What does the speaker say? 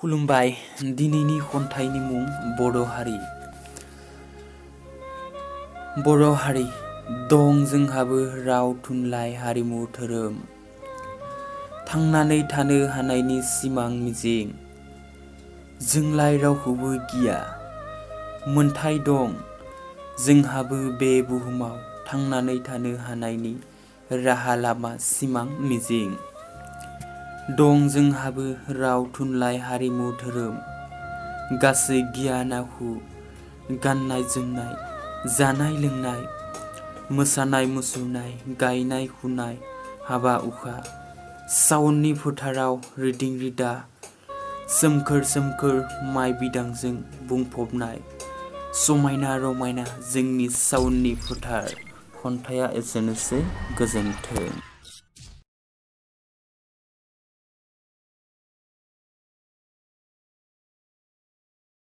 खुलुमबाय दिनैनि खन्थाइनि मुं बर' हारि। बर' हारि दं जोंहाबो राव थुनलाइ हारिमु धोरोम, थांनानै थानो हानायनि सिमां मिजिं। जोंलाय रावखौबो गिया मोनथाय दं जोंहाबो बे बुहुमाव थांनानै थानो हानायनि राहा लामा सिमां मिजिं। दं जोंहाबो राव थुनलाइ हारिमु धोरोम, गासै गियान आखु गाननाय जोमनाय जानाय लोंनाय, मोसानाय मुसुरनाय गायनाय फुनाय हाबा हुखा, सावननि फोथाराव रिदिं रिदा सोमखोर सोमखोर माइ बिदांजों बुंफबनाय समायना रमायना जोंनि सावननि फोथार। खन्थाइया एसेनोसै, गोजोन्थों।